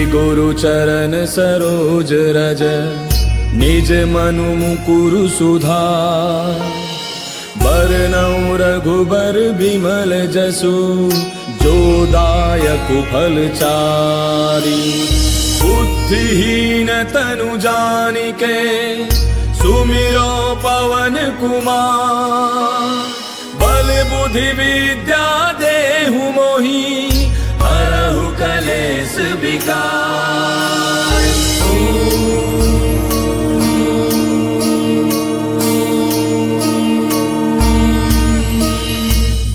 गुरु चरण सरोज रज निज मनु मुकुरु सुधार। बरनउँ रघुबर बिमल जसु जो दायक फल चारि। बुद्धिहीन तनु जानिके सुमिरो पवन कुमार। बल बुद्धि विद्या देहु मोहि हरहु कलेस विकार।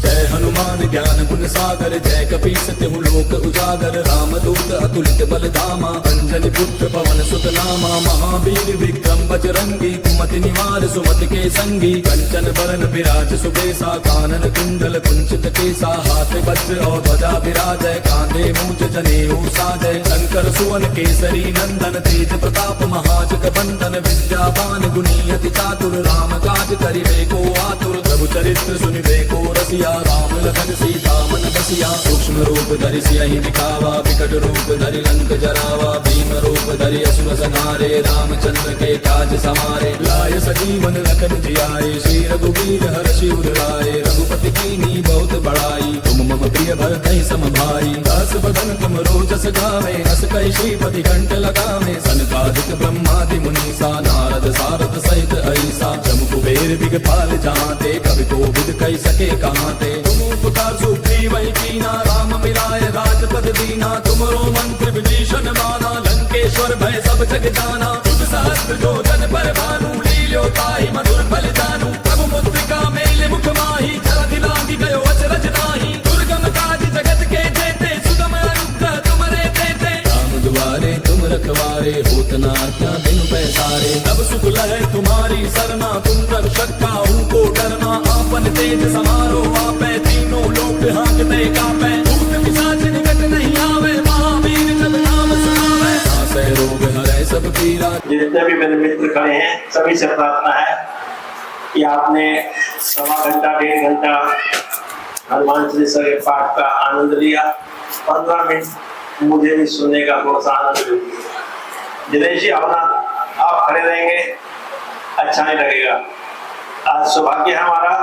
जय हनुमान ज्ञान गुण सागर जय कपीस तिहु लोक उजागर। रामदूत अतुलित बल धामा अंजनी पुत्र पवन सुत नामा। महावीर विक्रम बजरंगी कुमति निवार सुमति के संगी। कंचन बरन विराज सुबेसा कानन कुंडल कुंचित केसा। हाथ वज्र और ध्वजा विराजय कांधे मूंज जनेऊ साजय। शंकर सुवन केसरी नंदन तेज प्रताप महाजग बंदन। विद्यावान गुणी अति चातुर राम काज करिबे को आतुर। प्रभु चरित्र सुनिबे को रसिया राम लखन सीता मन बसिया। सूक्ष्म रूप धरि सियहि दिखावा विकट रूप धरि लंक जरावा। भीम रूप धरि असुर संहारे रामचंद्र के काज समारे। लाय सजीवन लखन जियाए श्री रघुवीर हर्षि उर लाए। रघुपति कीन्ही बहुत बड़ाई तुम मम प्रिय भरतहि सम भाई। दास बदन तुम रोजस गावे अस कहि श्रीपति कंठ लगावे। सनकादिक ब्रह्मादि मुनीसा नारद सारद सहित ऐसा। जम कुबेर दिगपाल जहांते कवि कोविद कहि सके कहांते। तुम उपकार सुग्रीवहि कीना राम मिलाय राजपद दीना। तुमरो मंत्र विभीषण माना लंकेश्वर भय सब जग जाना। तुम सहस्त्र जो जन पर भानु लील्यो ताहि मधुर फल जानू। प्रभु मुद्रिका मेले मुख माहि जलधि लांघि गयो अचरज नाहि। दुर्गम काज जगत के जेते सुगम अनुग्रह तुमरे तेते। राम दुआरे तुम रखवारे होत न आज्ञा बिनु पैसारे। तब सुख लहै तुम्हारी सरना तुम रक्षक काहू को डरना। आपन तेज समारो आपै तीनों लोक हांकते कापै। भूत पिशाच निकट नहीं आवे महावीर जब नाम सुनावे। नासै रोग हरै सब पीरा। जितने भी मेरे मित्र खड़े हैं सभी से प्रार्थना है कि आपने सवा घंटा डेढ़ घंटा हनुमान चालीसा के पाठ का आनंद लिया। 15 मिनट मुझे भी सुनने का बहुत आनंद लिया। दिनेश जी अपना आप खड़े रहेंगे अच्छा नहीं लगेगा। आज सौभाग्य है हमारा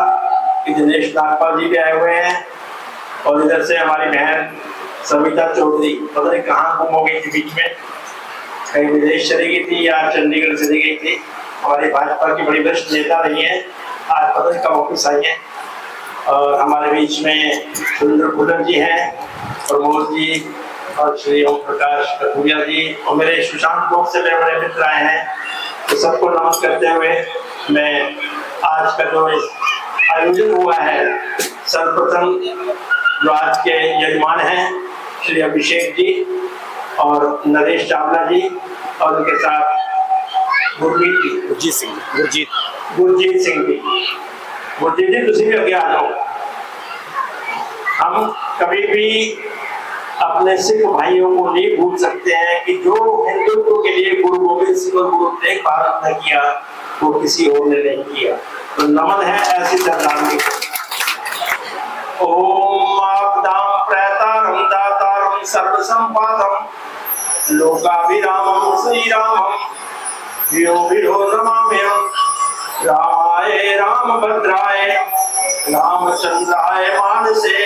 कि दिनेश नागपाल जी भी आए हुए हैं और इधर से हमारी बहन सविता चौधरी पता नहीं कहाँ गुम हो गई थी बीच में। कहीं विदेश चली गई थी या चंडीगढ़ चली गई थी। हमारी भाजपा की बड़ी वरिष्ठ नेता रही है आज पता नहीं कब वापिस आई है। और हमारे बीच में सुरेंद्र फुलर जी हैं प्रमोद जी और श्री ओम प्रकाश कटूरिया जी और मेरे सुशांत लोग से मेरे बड़े मित्र आए हैं। तो सबको नमस्कार करते हुए मैं आज का जो आयोजन हुआ है सर्वप्रथम जो आज के यजमान हैं श्री अभिषेक जी और नरेश चावला जी और उनके साथ गुरजीत सिंह जी तुम भी आगे आ जाओ। हम कभी भी अपने सिख भाइयों को नहीं भूल सकते हैं कि जो हिंदुत्व के लिए गुरु गोविंद सिंह और गुरु तेग बहादुर ने किया वो किसी और ने नहीं किया। तो नमन है ऐसी सरदारनी को। ओम आपदां प्रयतारं दातारं सर्वसंपादं लोकाभिरामं श्रीरामं यो विरो नमाम्यहम्। रामाय रामभद्राय रामचंद्राय मानसे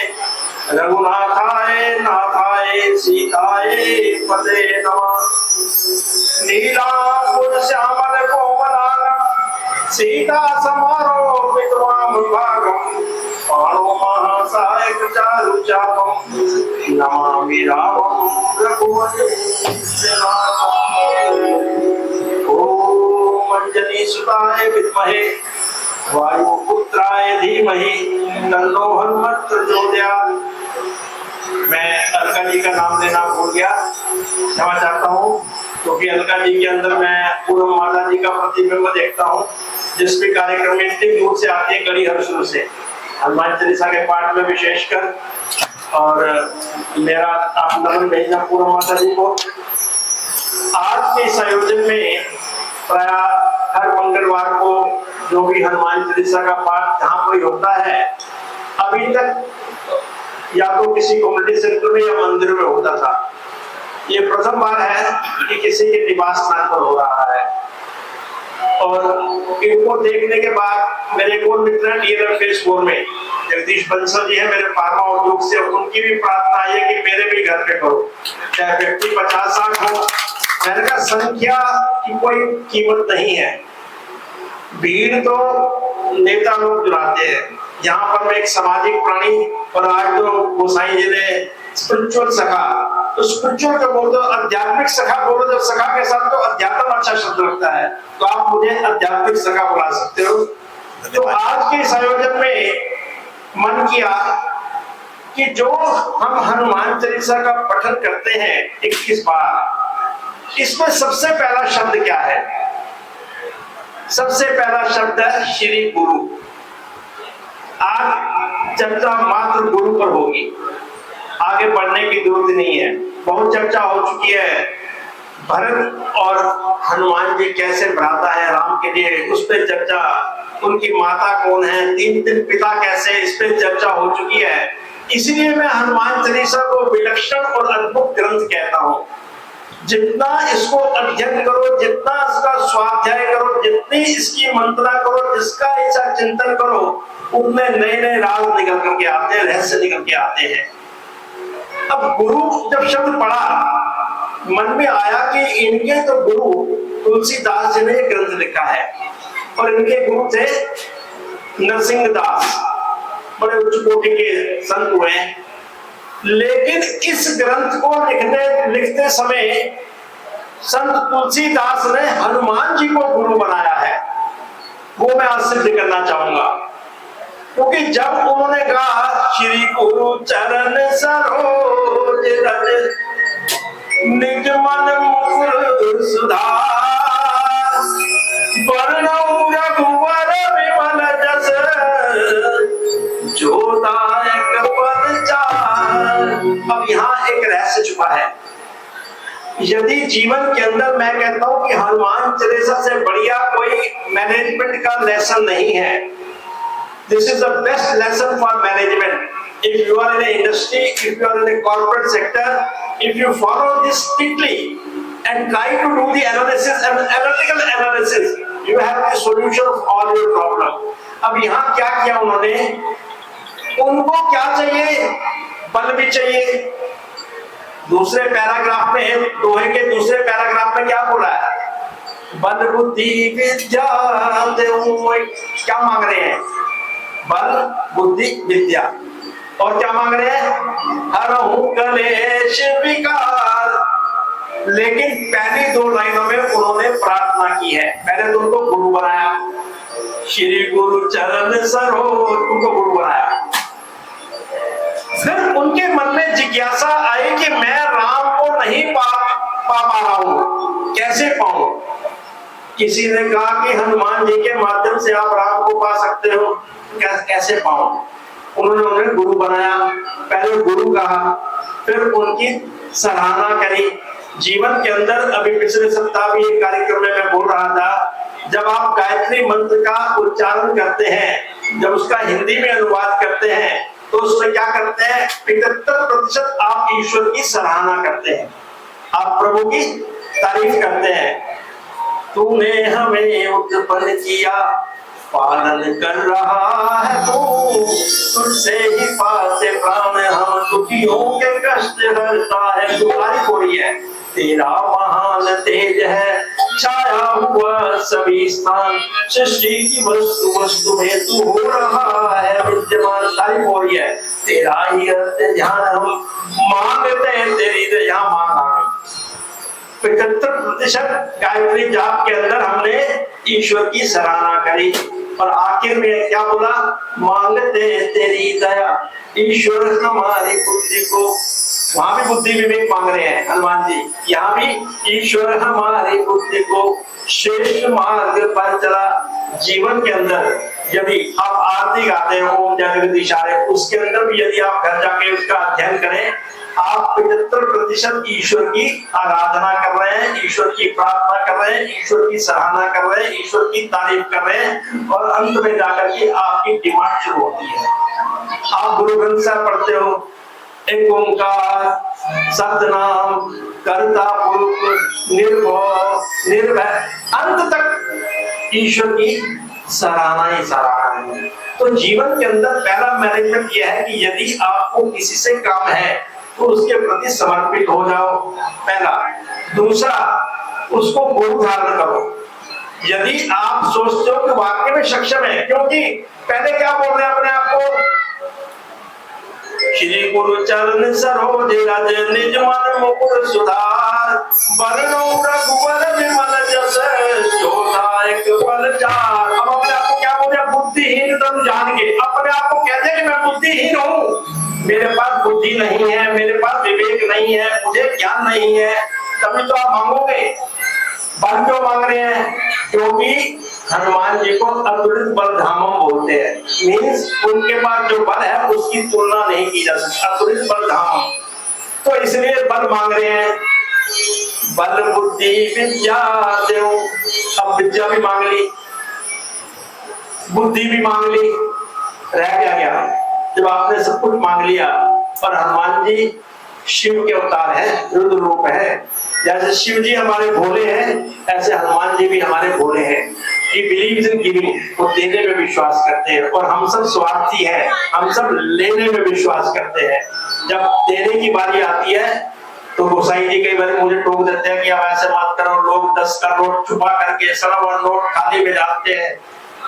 रघुनाथाय नाथाय सीताय पते नमः। नीलांबर श्यामल कोमलांगं सीता समारो विद्वाम भागं। पाणो महासायक चारु चापं नमामि रामं रघुवंशनाथं। ओम अंजनी सुताय विद्महे वायुपुत्राय धीमहि तन्नो हनुमत् प्रचोदयात्। मैं अलका जी का नाम लेना भूल गया क्षमा चाहता हूँ क्योंकि अलका जी के अंदर मैं पूर्व माता जी का प्रतिबिंब देखता हूँ जिस भी कार्यक्रम में इतनी दूर से आती है कड़ी हर्षों से हनुमान चालीसा के पाठ में विशेषकर। और मेरा आप नमन भेजना पूर्व माता जी को। आज के इस आयोजन में प्राय हर मंगलवार को जो भी हनुमान चालीसा का पाठ जहाँ कोई होता है अभी तक या तो किसी कम्युनिटी सेंटर में या मंदिर में होता था। ये प्रथम बार है कि किसी के निवास स्थान पर हो रहा है, और इनको देखने के बाद मेरे को मित्र डीएलएफ फेज 4 में जगदीश बंसल जी है मेरे फार्मा उद्योग से, उनकी भी प्रार्थना है कि मेरे भी घर पे करो, चाहे व्यक्ति 50-60 हो। मैंने कहा संख्या की कोई कीमत नहीं है, भीड़ तो नेता लोग जुड़ाते हैं। यहाँ पर मैं एक सामाजिक प्राणी, और आज तो गोसाई जी ने स्पिरिचुअल सखा, तो स्पिरिचुअल का बोल दो, आध्यात्मिक सखा बोलो, जब सखा के साथ तो अध्यात्म अच्छा शब्द लगता है, तो आप मुझे आध्यात्मिक सखा बुला सकते हो। तो आज के इस आयोजन में मन किया कि जो हम हनुमान चालीसा का पठन करते हैं 21 बार, इसमें सबसे पहला शब्द क्या है? सबसे पहला शब्द है श्री गुरु। आज चर्चा मात्र गुरु पर होगी, आगे बढ़ने की जरूरत नहीं है। बहुत चर्चा हो चुकी है, भरत और हनुमान जी कैसे भ्राता है राम के लिए, उस पर चर्चा, उनकी माता कौन है, तीन पिता कैसे, इस पर चर्चा हो चुकी है। इसलिए मैं हनुमान चालीसा को विलक्षण और अद्भुत ग्रंथ कहता हूँ। जितना इसको अध्ययन करो, जितना इसका स्वाध्याय करो, जितनी इसकी मंत्रा करो, जिसका ऐसा चिंतन करो, उनमें नए नए राज निकल करके आते हैं, रहस्य निकल के आते हैं। अब गुरु जब शब्द पढ़ा, मन में आया कि इनके तो गुरु तुलसीदास जी ने ग्रंथ लिखा है, और इनके गुरु थे नरसिंह दास, बड़े उच्च कोटि के संत हुए। लेकिन इस ग्रंथ को लिखते समय संत तुलसीदास ने हनुमान जी को गुरु बनाया है, वो मैं आज सिद्ध करना चाहूंगा। क्योंकि जब उन्होंने कहा श्री गुरु चरण सरोज रज निज मन मुकुर सुधार, वर्णौ रघुवर विमल जस जो दायक पद चार। अब यहाँ एक रहस्य छुपा है। यदि जीवन के अंदर मैं कहता हूं कि हनुमान चालीसा से बढ़िया कोई मैनेजमेंट का लेसन नहीं है, this is the best lesson for management. If you are in an industry, if you are in a corporate sector, if you follow this strictly and try to do the analysis and analytical analysis, you have the solution of all your problem. अब यहाँ क्या किया उन्होंने? उनको क्या चाहिए? बल भी चाहिए। दूसरे पैराग्राफ में, दोहे के दूसरे पैराग्राफ में क्या बोला है? बल बुद्धि विद्या देऊं। क्या मांग रहे हैं? बल बुद्धि विद्या। और क्या मांग रहे हैं? हरहु कलेश विकार। लेकिन पहली 2 लाइनों में उन्होंने प्रार्थना की है। पहले तो उनको गुरु बनाया, श्री गुरु चरण सरोज, उनको गुरु बनाया। फिर उनके मन में जिज्ञासा आई कि मैं राम को नहीं पा रहा हूं, कैसे पाऊं? किसी ने कहा कि हनुमान जी के माध्यम से आप राम को पा सकते हो, कैसे पाऊं? उन्होंने उन्हें गुरु बनाया। पहले गुरु कहा, फिर उनकी सराहना करी। जीवन के अंदर अभी पिछले सप्ताह भी एक कार्यक्रम में मैं बोल रहा था, जब आप गायत्री मंत्र का उच्चारण करते हैं, जब उसका हिंदी में अनुवाद करते हैं, तो उसमें क्या करते हैं? 75% आप ईश्वर की सराहना करते हैं, आप प्रभु की तारीफ करते हैं। तूने हमें उत्पन्न किया, पालन कर रहा है तू, तुझसे ही पाते प्राण हम, दुखियों के कष्ट हरता है। तुम्हारी कोई है, तेरा महान तेज है, छाया हुआ सभी स्थान, सृष्टि की वस्तु वस्तु में तू हो रहा है विद्यमान। तारीफ हो रही है, तेरा ही ध्यान हम मांगते हैं, तेरी यहाँ मांग। 75% गायत्री जाप के अंदर हमने ईश्वर की सराहना करी, और आखिर में क्या बोला? मांगते तेरी दया ईश्वर हमारी बुद्धि को। वहां भी बुद्धि विवेक मांग रहे हैं हनुमान जी, यहाँ भी ईश्वर हमारी बुद्धि को श्रेष्ठ मार्ग पर चला। जीवन के अंदर यदि आप आरती गाते हैं ओम जगदीशाय, उसके अंदर भी यदि आप घर जाके उसका अध्ययन करें, आप 75% ईश्वर की आराधना कर रहे हैं, ईश्वर की प्रार्थना कर रहे हैं, ईश्वर की सराहना कर रहे हैं, ईश्वर की तारीफ कर रहे हैं, और अंत में जाकर के आपकी डिमांड शुरू होती है। आप गुरु ग्रंथ साहब पढ़ते हो, एक ओंकार सतनाम कर्ता पुरुष निर्भव निर्भय, अंत तक ईश्वर की सराहना ही सराहना है। तो जीवन के अंदर पहला मैनेजमेंट यह है कि यदि आपको किसी से काम है तो उसके प्रति समर्पित हो जाओ, पहला। दूसरा, उसको गुरु धारण करो। यदि आप सोचते हो कि वाकई में सक्षम है, क्योंकि पहले क्या बोल रहे हैं अपने आप को, श्री गुरु चरण सरोज रज निज मन मुकुर सुधार, बरनो रघुवर विमल जस जोधा एक बल चार। अब अपने आप को क्या बोल रहे हैं, बुद्धिहीन तुम जान के अपने आप को कहते हैं कि मैं बुद्धिहीन हूँ, मेरे पास बुद्धि नहीं है, मेरे पास विवेक नहीं है, मुझे ज्ञान नहीं है, तभी तो आप मांगोगे। बल क्यों मांग रहे हैं? क्योंकि हनुमान जी को अतुलित बल धामम बोलते हैं, मीन्स उनके पास जो बल है उसकी तुलना नहीं की जा सकती, अतुलित बल धामम। तो इसलिए बल मांग रहे हैं। बल बुद्धि विद्या देव, अब विद्या भी मांग ली, बुद्धि भी मांग ली, रह गया। जब आपने सब कुछ मांग लिया, और हनुमान जी शिव के अवतार है, रुद्र रूप है। जैसे शिव जी हमारे भोले हैं, ऐसे हनुमान जी भी हमारे भोले हैं। He believes in giving, वो देने में विश्वास करते हैं, और हम सब स्वार्थी हैं, हम सब लेने में विश्वास करते हैं। जब देने की बारी आती है तो गोसाई जी कई बार मुझे टोक देते हैं कि आप ऐसे मत करो, लोग 10 का नोट छुपा करके 100 नोट थाली में डालते हैं।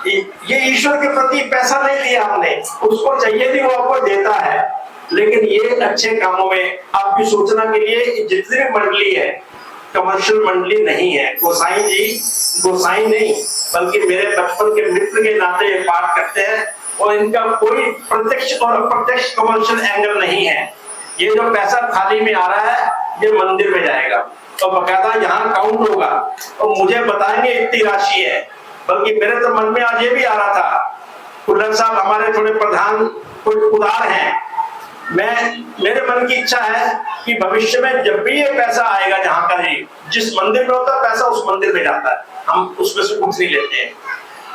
ये ईश्वर के प्रति पैसा नहीं दिया हमने, उसको चाहिए थी, वो आपको देता है। लेकिन ये अच्छे कामों में आपकी सूचना के लिए जितनी भी मंडली है, कमर्शियल मंडली नहीं है। गोसाई जी गोसाई नहीं, बल्कि मेरे बचपन के मित्र के नाते ये पाठ करते हैं, और इनका कोई प्रत्यक्ष और अप्रत्यक्ष कमर्शियल एंगल नहीं है। ये जो पैसा थाली में आ रहा है, ये मंदिर में जाएगा, और बकायदा यहाँ काउंट होगा, और मुझे बताएंगे इतनी राशि है। बल्कि मेरे तो मन में आज ये भी आ रहा था, कुल्लर साहब हमारे थोड़े प्रधान कुछ उदार हैं, मेरे मन की इच्छा है कि भविष्य में जब भी ये पैसा आएगा, जहां का जिस मंदिर में होता है पैसा उस मंदिर में जाता है, हम उसमें से कुछ नहीं लेते हैं।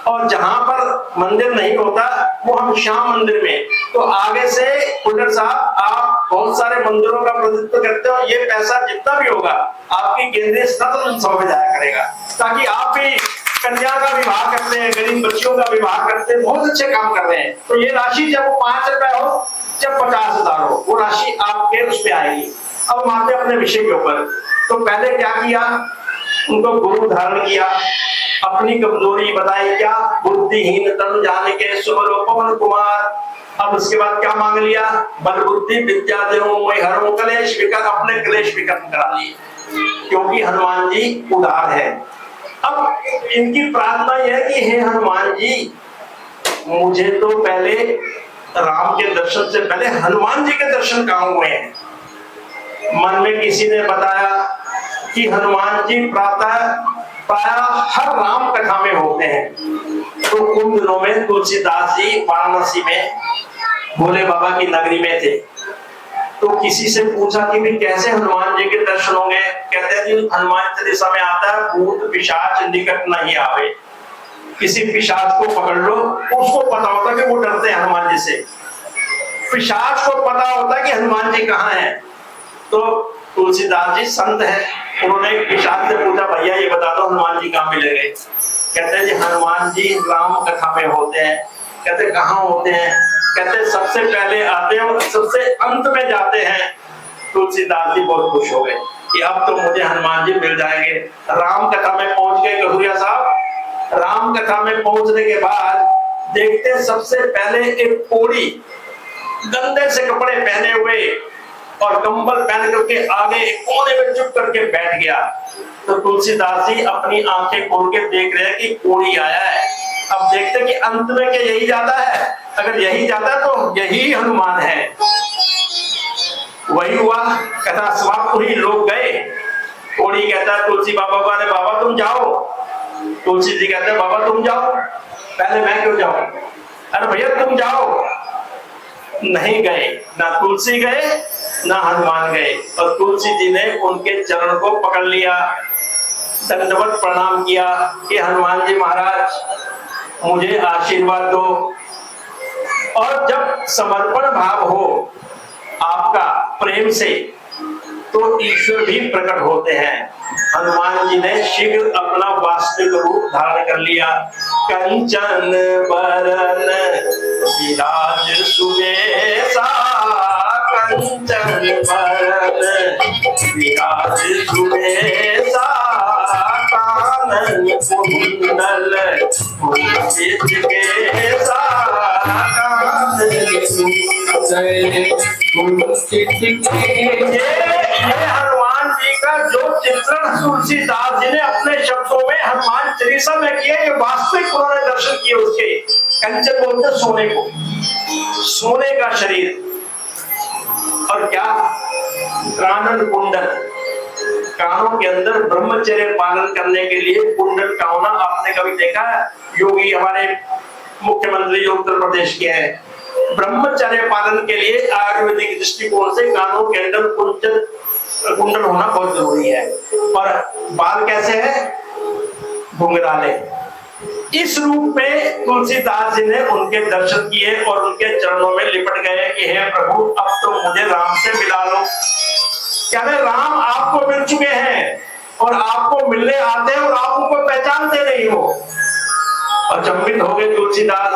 और जहां पर मंदिर नहीं होता वो हम श्याम मंदिर में, तो आगे से कुल्लर साहब आप बहुत सारे मंदिरों का प्रतिनिधित्व करते हो, ये पैसा जितना भी होगा आपकी केंद्रीय सतत सभा में जाया करेगा, ताकि आप भी कन्या का विवाह करते हैं, गरीब बच्चियों का विवाह करते हैं, बहुत अच्छे काम कर रहे हैं। तो ये राशि जब वो 5 रुपए हो, जब 50,000 हो, वो राशि आपके उस पे आएगी। अब हम आते अपने विषय के ऊपर। तो पहले क्या किया, उनको गुरु धारण किया, अपनी कमजोरी बताई, क्या बुद्धिहीन तनु जान के सुबलो पवन कुमार। अब उसके बाद क्या मांग लिया, बल बुद्धि विद्या देहु मैं हरऊं क्लेश विकर, अपने क्लेश भी खत्म करा लिए, क्योंकि हनुमान जी उदार है। अब इनकी प्रार्थना यह है कि हे हनुमान जी, मुझे तो पहले राम के दर्शन से पहले हनुमान जी के दर्शन कहाँ हुए हैं। मन में किसी ने बताया कि हनुमान जी प्राय हर राम कथा में होते हैं। तो उन दिनों में तुलसीदास जी वाराणसी में भोले बाबा की नगरी में थे। तो किसी से पूछा कि भी कैसे हनुमान जी के दर्शन होंगे, कहते हैं जी हनुमान चालीसा में आता है, भूत पिशाच निकट नहीं आवे। किसी पिशाच को पकड़ लो, उसको पता होता कि वो डरते हैं हनुमान जी से, पिशाच को पता होता है कि हनुमान जी कहाँ हैं। तो तुलसीदास जी संत है, उन्होंने पिशाच से पूछा भैया ये बता दो हनुमान जी कहाँ मिलेंगे। कहते हैं जी हनुमान जी राम कथा में होते हैं। कहते कहाँ होते हैं, कहते सबसे पहले आते हैं और सबसे अंत में जाते हैं। तुलसीदास जी बहुत खुश हो गए कि अब तो मुझे हनुमान जी मिल जाएंगे। राम कथा में पहुंच गए कसूरिया साहब। राम कथा में पहुंचने के बाद देखते सबसे पहले एक कोढ़ी गंदे से कपड़े पहने हुए और कंबल पहन करके आगे कोने में चुप करके बैठ गया। तो तुलसीदास जी अपनी आंखें खोल के देख रहे हैं कि कोढ़ी आया है। अब देखते कि अंत में क्या यही जाता है, अगर यही जाता है तो यही हनुमान है। वही हुआ, कथा समाप्त हुई, लोग गए। कोढ़ी कहता है तुलसी बाबा को, अरे बाबा तुम जाओ। तुलसी जी कहते हैं बाबा तुम जाओ, पहले मैं क्यों जाऊं, अरे भैया तुम जाओ। नहीं गए, ना तुलसी गए ना हनुमान गए। और तुलसी जी ने उनके चरण को पकड़ लिया, दंडवत प्रणाम किया कि हनुमान जी महाराज मुझे आशीर्वाद दो। और जब समर्पण भाव हो आपका प्रेम से तो ईश्वर भी प्रकट होते हैं। हनुमान जी ने शीघ्र अपना वास्तविक रूप धारण कर लिया। कंचन बरन विराज सुबेसा, कंचन बरन विराज सुबेसा, कानन कुंडल कुंचित केसा, कानन ये हनुमान जी का जो चित्रण तुलसीदास जी ने अपने शब्दों में हनुमान चालीसा में किया, ये वास्तविक उन्होंने दर्शन किए उसके। कंचन बोलते सोने को, सोने का शरीर, और क्या कानन कुंडल, कानों के अंदर ब्रह्मचर्य पालन करने के लिए कुंडल का होना। आपने कभी देखा है? योगी हमारे मुख्यमंत्री उत्तर प्रदेश के हैं, ब्रह्मचर्य पालन के लिए आयुर्वेदिक दृष्टिकोण से कानों के अंदर कुंडल होना बहुत जरूरी है। और बाल कैसे है? घुंघराले। इस रूप में तुलसीदास जी ने उनके दर्शन किए और उनके चरणों में लिपट गए कि हे प्रभु, अब तो मुझे राम से मिला लो। क्या राम आपको मिल चुके हैं और आपको मिलने आते हैं और आप उनको पहचानते नहीं हो। अचंभित हो गए तुलसीदास।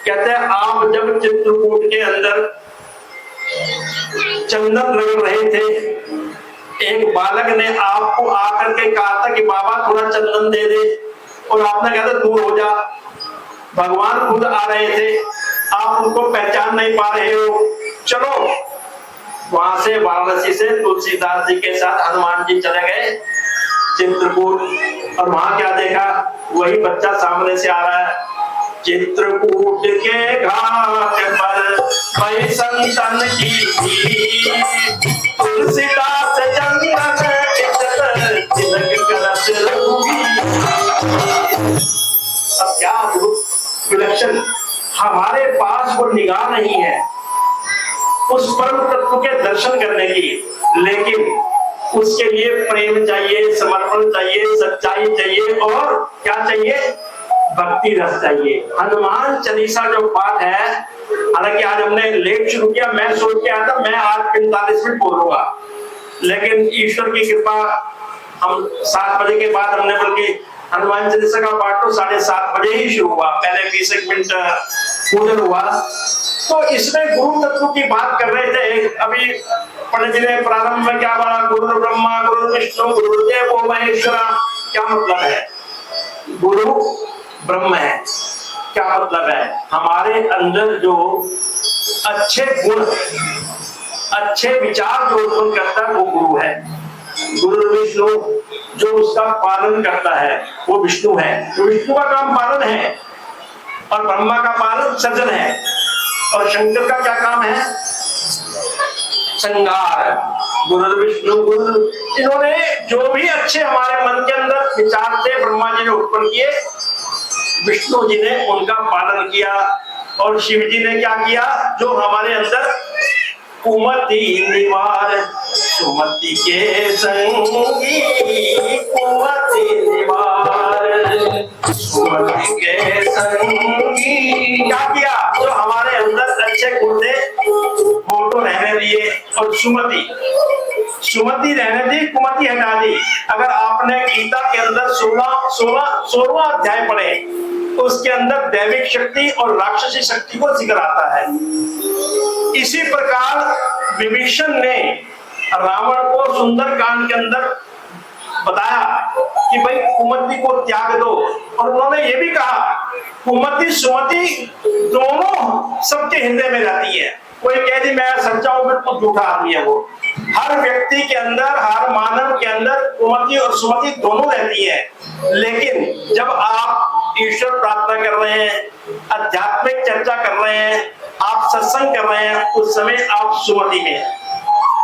कहते हैं आप जब चित्रकूट के अंदर चंदन रगड़ रहे थे, एक बालक ने आपको आकर के कहा था कि बाबा थोड़ा चंदन दे दे, और आपने कहा था दूर हो जा। भगवान खुद आ रहे थे, आप उनको पहचान नहीं पा रहे हो। चलो, वहां से वाराणसी से तुलसीदास जी के साथ हनुमान जी चले गए चित्रकूट, और वहां क्या देखा? वही बच्चा सामने से आ रहा है। चित्रकूट के घाट पर वही संतन की तुलसीदास चंदन तिलक करत रघुवीर। अब क्या विलक्षण, हमारे पास वो निगाह नहीं है उस परम तत्व के दर्शन करने की, लेकिन उसके लिए प्रेम चाहिए, समर्पण चाहिए, सच्चाई चाहिए, और क्या चाहिए? भक्ति रस चाहिए। हनुमान चालीसा जो पाठ है, हालांकि आज हमने लेट शुरू किया, मैं सोच के आया था मैं आज 45 मिनट बोलूंगा, लेकिन ईश्वर की कृपा हम 7 बजे के बाद हमने, बल्कि हनुमान चालीसा का पाठ तो 7:30 बजे ही शुरू हुआ, पहले 20 मिनट पूजन हुआ। तो इसमें गुरु तत्व की बात कर रहे थे। अभी पंडित जी ने प्रारंभ में क्या बोला? गुरु ब्रह्मा गुरु विष्णु गुरुदेव महेश्वरा। क्या मतलब है? गुरु ब्रह्म है। क्या मतलब है? हमारे अंदर जो अच्छे गुण, अच्छे विचार जो उत्पन्न करता है वो गुरु है। गुरु विष्णु जो उसका पालन करता है वो विष्णु है। तो विष्णु का काम पालन है और ब्रह्मा का पालन सृजन है, और शंकर का क्या काम है? श्रृंगार। गुरु विष्णु गुरु, इन्होंने जो भी अच्छे हमारे मन के अंदर विचार थे ब्रह्मा जी ने उत्पन्न किए, विष्णु जी ने उनका पालन किया, और शिव जी ने क्या किया? जो हमारे अंदर कुमति निवार सुमति के संगी, कुमति निवार सुमति के संगी, क्या किया? जो हमारे अंदर अच्छे गुण थे वो तो रहने दिए, और सुमति रहने दी, कुमति हटा दी। अगर आपने गीता के अंदर 16वां अध्याय पढ़े तो उसके अंदर दैविक शक्ति और राक्षसी शक्ति को जिक्र आता है। इसी प्रकार विभीषण ने रावण को सुंदरकांड के अंदर बताया कि भाई कुमति को त्याग दो, और उन्होंने ये भी कहा कुमति सुमति दोनों सबके हृदय में रहती है। कोई कह दी मैं सच्चा हूं, बिल्कुल झूठा आदमी है वो। हर व्यक्ति के अंदर, हर मानव के अंदर कुमति और सुमति दोनों रहती है। लेकिन जब आप ईश्वर प्रार्थना कर रहे हैं, आध्यात्मिक चर्चा कर रहे हैं, आप सत्संग कर रहे हैं, उस समय आप सुमति में।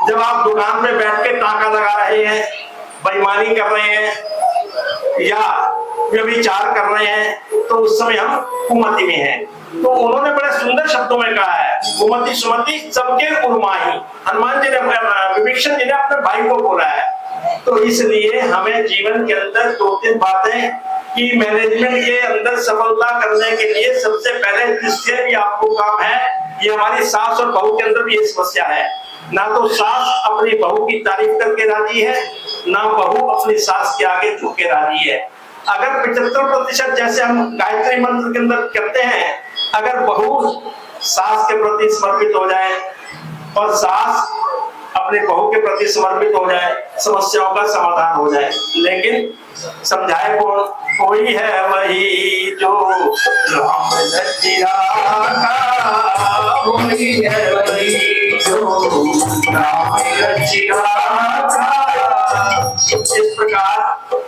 जब आप दुकान में बैठ के टाका लगा रहे हैं, बेईमानी कर रहे हैं या व्यभिचार कर रहे हैं, तो उस समय हम कुमति में हैं। तो उन्होंने बड़े सुंदर शब्दों में कहा है कुमति सुमति सबके उर्माही। हनुमान जी ने, विभीषण जी ने अपने भाई को बोला है। तो इसलिए हमें जीवन के अंदर 2-3 बातें कि मैनेजमेंट के अंदर सफलता करने के लिए सबसे पहले जिससे भी आपको काम है, ये हमारी सास और बहू के अंदर भी ये समस्या है ना तो सास अपनी बहू की तारीफ करके राजी है, ना बहू अपनी सास के आगे झुक के राजी है। अगर 75% जैसे हम गायत्री मंत्र के अंदर कहते हैं, अगर बहू सास के प्रति समर्पित हो जाए और सास अपने बहू के प्रति समर्पित हो जाए, समस्याओं का समाधान हो जाए। लेकिन समझाए कौन? कोई है वही जो राम रचिया का, कोई है वही जो राम रचिया का। इस प्रकार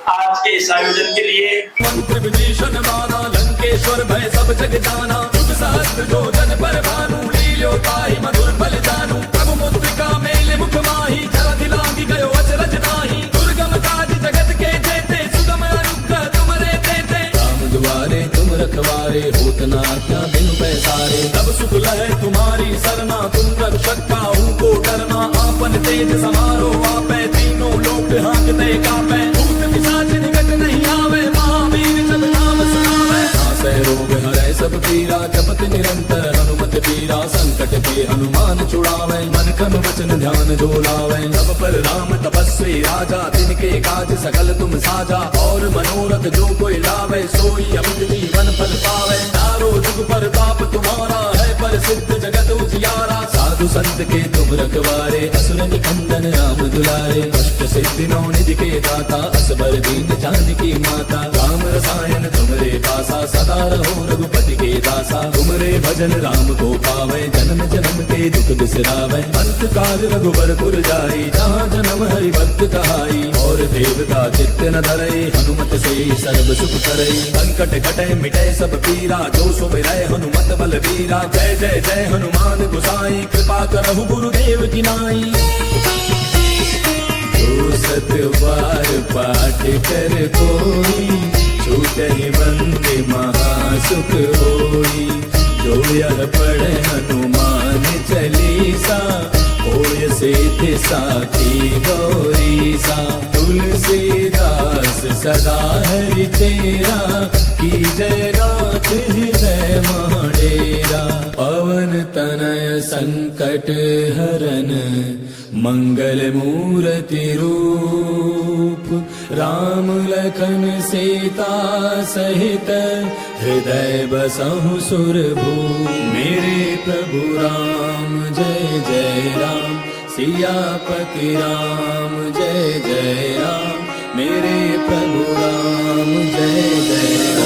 आज के इस आयोजन के लिए मंत्र विभीषण माना, लंकेश्वर भय सब जग जाना, युग सहस्त्र जो जन पर भानु, लील्यो ताहि मधुर फल जानू। प्रभु मुद्रिका मेले मुख माही, जलधि लांघि गयो अचरज नाही। दुर्गम काज जगत के जेते, सुगम अनुग्रह तुमरे तेते। राम दुआरे तुम रखवारे, होत न आज्ञा बिनु पैसारे। तब सुख लहै तुम्हारी सरना, तुम रक्षक काहू को डरना। आपन तेज समारो आपै, तीनों लोक हांकते कापै। भूत पिशाच निकट नहीं आवे, महावीर जब नाम सुनावे। नासै रोग हरै सब पीरा, जपत निरंतर हनुमत पीरा। संकट के हनुमान छुड़ावे, मन क्रम वचन ध्यान जो लावे। सब पर राम तपस्वी राजा, तिनके काज सकल तुम साजा। और मनोरथ जो कोई लावे, सोई अमित जीवन फल पावे। चारों जुग पर ताप तुम्हारा है, प्रसिद्ध जगत उजियारा। साधु संत के तुम रखवारे, असुर निकंदन राम दुलारे। कष्ट सिद्धि नौ निधि के दाता, असबर दीन जानकी माता। राम रसायन तुमरे पासा, सदा रहो रघुपति के दासा। तुमरे भजन राम को पावे, जन्म जन्म के दुख बिसरावे। अंत काल रघुबर पुर जाई, जहाँ जन्म हरि भक्त कहाई। और देवता चित्त न धरई, हनुमत से सर्व सुख करई। संकट कटे मिटे सब पीरा, जो सुमिरै हनुमत बल वीरा। जय जय जय हनुमान गोसाई, कृपा करहु गुरुदेव की नाई। जो सत बार पाठ कर कोई, छूटहि बंदे महासुख होई। जो यह पढ़े हनुमान चालीसा, होय सिद्धि साखी गौरीसा। तुलसीदास सदा हरि तेरा, की जय नाथ हृदय महडेरा। पवन तनय संकट हरन, मंगल मूर्ति रूप। राम लखन सीता सहित, हृदय बसहु सुरभूप। मेरे प्रभु राम जय जय राम, सियापति राम जय जय राम। मेरे प्रभु राम जय जय